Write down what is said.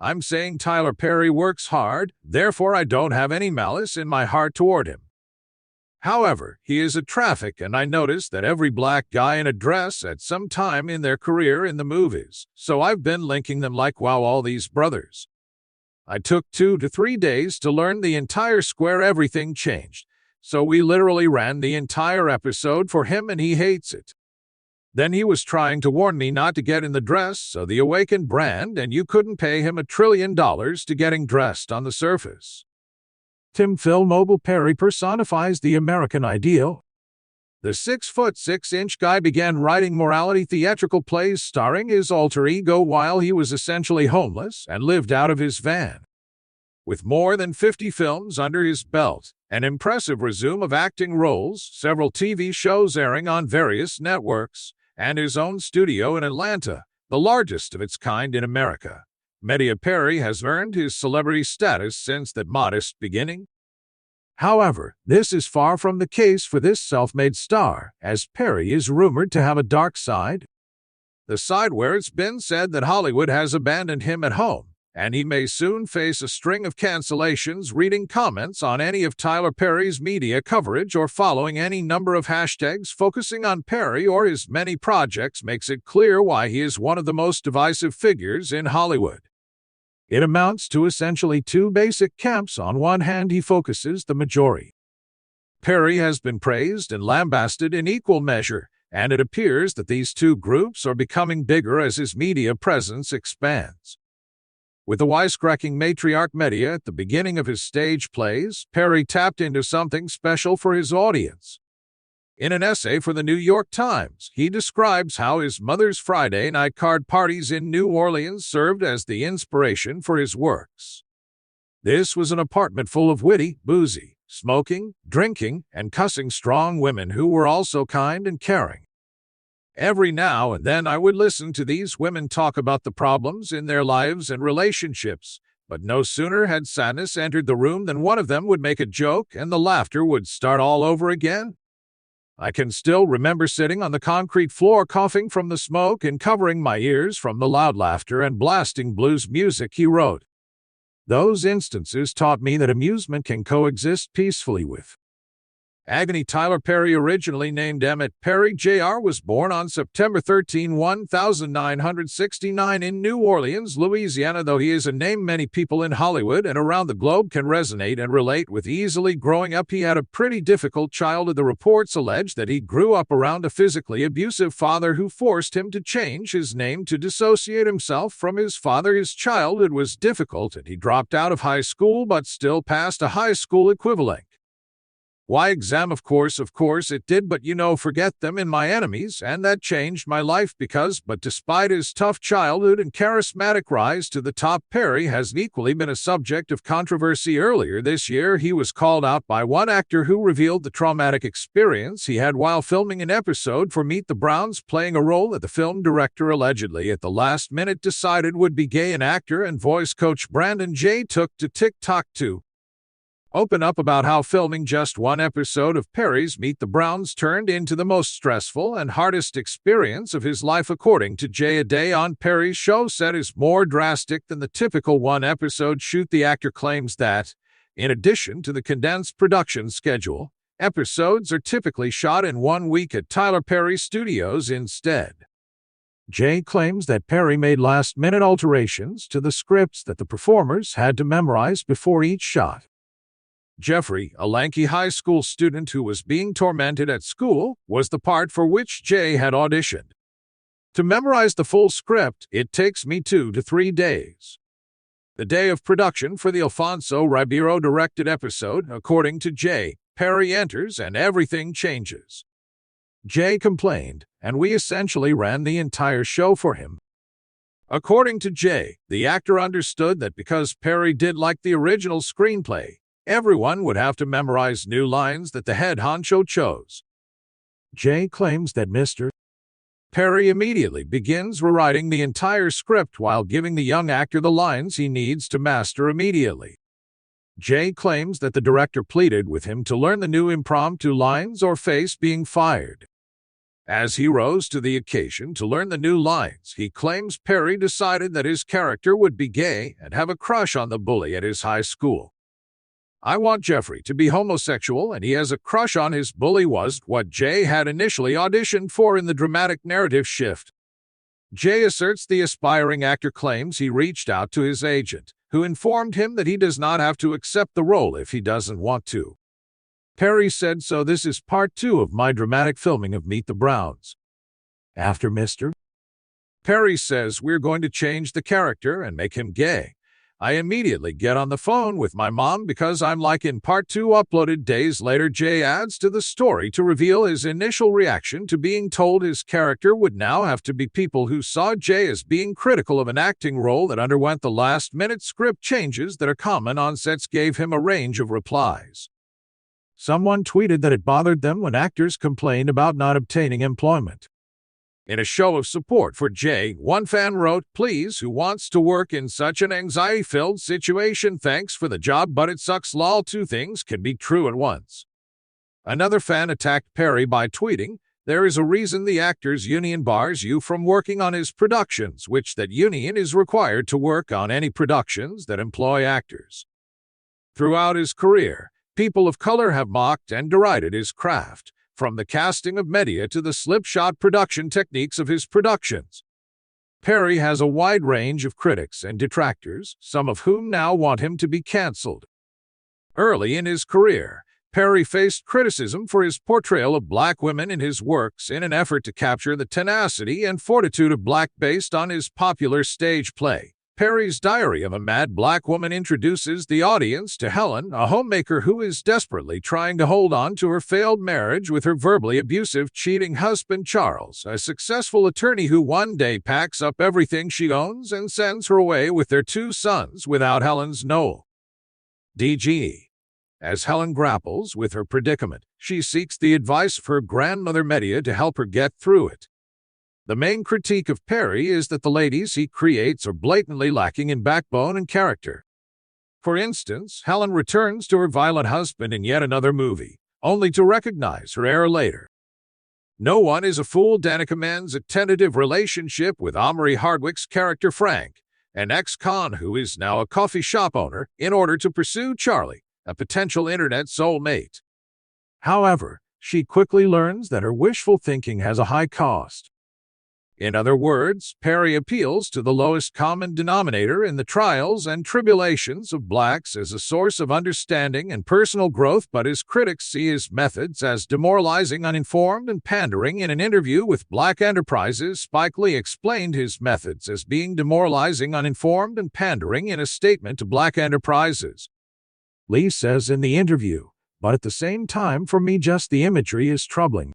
I'm saying Tyler Perry works hard, therefore I don't have any malice in my heart toward him. However, he is a traffic, and I noticed that every black guy in a dress at some time in their career in the movies, so I've been linking them like wow, all these brothers. I took 2 to 3 days to learn the entire square everything changed, so we literally ran the entire episode for him and he hates it. Then he was trying to warn me not to get in the dress, so the awakened brand, and you couldn't pay him $1 trillion to getting dressed on the surface. Tim Phil Mobile Perry personifies the American ideal. The 6'6" guy began writing morality theatrical plays starring his alter ego while he was essentially homeless and lived out of his van. With more than 50 films under his belt, an impressive resume of acting roles, several TV shows airing on various networks, and his own studio in Atlanta, the largest of its kind in America, Madea Perry has earned his celebrity status since that modest beginning. However, this is far from the case for this self-made star, as Perry is rumored to have a dark side. The side where it's been said that Hollywood has abandoned him at home, and he may soon face a string of cancellations reading comments on any of Tyler Perry's media coverage or following any number of hashtags focusing on Perry or his many projects makes it clear why he is one of the most divisive figures in Hollywood. It amounts to essentially 2 basic camps. On one hand, he focuses the majority. Perry has been praised and lambasted in equal measure, and it appears that these 2 groups are becoming bigger as his media presence expands. With the wisecracking matriarch Madea at the beginning of his stage plays, Perry tapped into something special for his audience. In an essay for the New York Times, he describes how his mother's Friday night card parties in New Orleans served as the inspiration for his works. This was an apartment full of witty, boozy, smoking, drinking, and cussing strong women who were also kind and caring. Every now and then I would listen to these women talk about the problems in their lives and relationships, but no sooner had sadness entered the room than one of them would make a joke and the laughter would start all over again. I can still remember sitting on the concrete floor coughing from the smoke and covering my ears from the loud laughter and blasting blues music, he wrote. Those instances taught me that amusement can coexist peacefully with agony. Tyler Perry, originally named Emmett Perry Jr., was born on September 13, 1969 in New Orleans, Louisiana. Though he is a name many people in Hollywood and around the globe can resonate and relate with easily, growing up he had a pretty difficult childhood. The reports allege that he grew up around a physically abusive father who forced him to change his name to dissociate himself from his father. His childhood was difficult and he dropped out of high school but still passed a high school equivalent. Why exam? Of course it did, but forget them and my enemies, and that changed my life but despite his tough childhood and charismatic rise to the top, Perry has equally been a subject of controversy. Earlier this year, he was called out by one actor who revealed the traumatic experience he had while filming an episode for Meet the Browns, playing a role that the film director allegedly at the last minute decided would be gay. An actor and voice coach Brandon J. took to TikTok to open up about how filming just one episode of Perry's Meet the Browns turned into the most stressful and hardest experience of his life. According to Jay, a day on Perry's show set is more drastic than the typical one-episode shoot. The actor claims that, in addition to the condensed production schedule, episodes are typically shot in 1 week at Tyler Perry Studios instead. Jay claims that Perry made last-minute alterations to the scripts that the performers had to memorize before each shot. Jeffrey, a lanky high school student who was being tormented at school, was the part for which Jay had auditioned. To memorize the full script, it takes me 2 to 3 days. The day of production for the Alfonso Ribeiro-directed episode, according to Jay, Perry enters and everything changes. Jay complained, and we essentially ran the entire show for him. According to Jay, the actor understood that because Perry did like the original screenplay, everyone would have to memorize new lines that the head honcho chose. Jay claims that Mr. Perry immediately begins rewriting the entire script while giving the young actor the lines he needs to master immediately. Jay claims that the director pleaded with him to learn the new impromptu lines or face being fired. As he rose to the occasion to learn the new lines, he claims Perry decided that his character would be gay and have a crush on the bully at his high school. "I want Jeffrey to be homosexual and he has a crush on his bully" was what Jay had initially auditioned for in the dramatic narrative shift. Jay asserts the aspiring actor claims he reached out to his agent, who informed him that he does not have to accept the role if he doesn't want to. Perry said, "So this is part 2 of my dramatic filming of Meet the Browns. After Mr. Perry says we're going to change the character and make him gay. I immediately get on the phone with my mom because I'm like in part 2 uploaded days later." Jay adds to the story to reveal his initial reaction to being told his character would now have to be people who saw Jay as being critical of an acting role that underwent the last-minute script changes that are common on sets gave him a range of replies. Someone tweeted that it bothered them when actors complained about not obtaining employment. In a show of support for Jay, one fan wrote, "Please, who wants to work in such an anxiety-filled situation? Thanks for the job, but it sucks lol. 2 things can be true at once." Another fan attacked Perry by tweeting, "There is a reason the actors union bars you from working on his productions, which that union is required to work on any productions that employ actors." Throughout his career, people of color have mocked and derided his craft, from the casting of Medea to the slipshod production techniques of his productions. Perry has a wide range of critics and detractors, some of whom now want him to be canceled. Early in his career, Perry faced criticism for his portrayal of black women in his works in an effort to capture the tenacity and fortitude of black based on his popular stage play. Perry's Diary of a Mad Black Woman introduces the audience to Helen, a homemaker who is desperately trying to hold on to her failed marriage with her verbally abusive, cheating husband Charles, a successful attorney who one day packs up everything she owns and sends her away with their 2 sons without Helen's know. DG. As Helen grapples with her predicament, she seeks the advice of her grandmother Medea to help her get through it. The main critique of Perry is that the ladies he creates are blatantly lacking in backbone and character. For instance, Helen returns to her violent husband in yet another movie, only to recognize her error later. No one is a fool. Danica mends a tentative relationship with Omri Hardwick's character Frank, an ex-con who is now a coffee shop owner, in order to pursue Charlie, a potential internet soulmate. However, she quickly learns that her wishful thinking has a high cost. In other words, Perry appeals to the lowest common denominator in the trials and tribulations of blacks as a source of understanding and personal growth, but his critics see his methods as demoralizing, uninformed, and pandering. In an interview with Black Enterprises, Spike Lee explained his methods as being demoralizing, uninformed, and pandering in a statement to Black Enterprises. Lee says in the interview, "But at the same time, for me, just the imagery is troubling.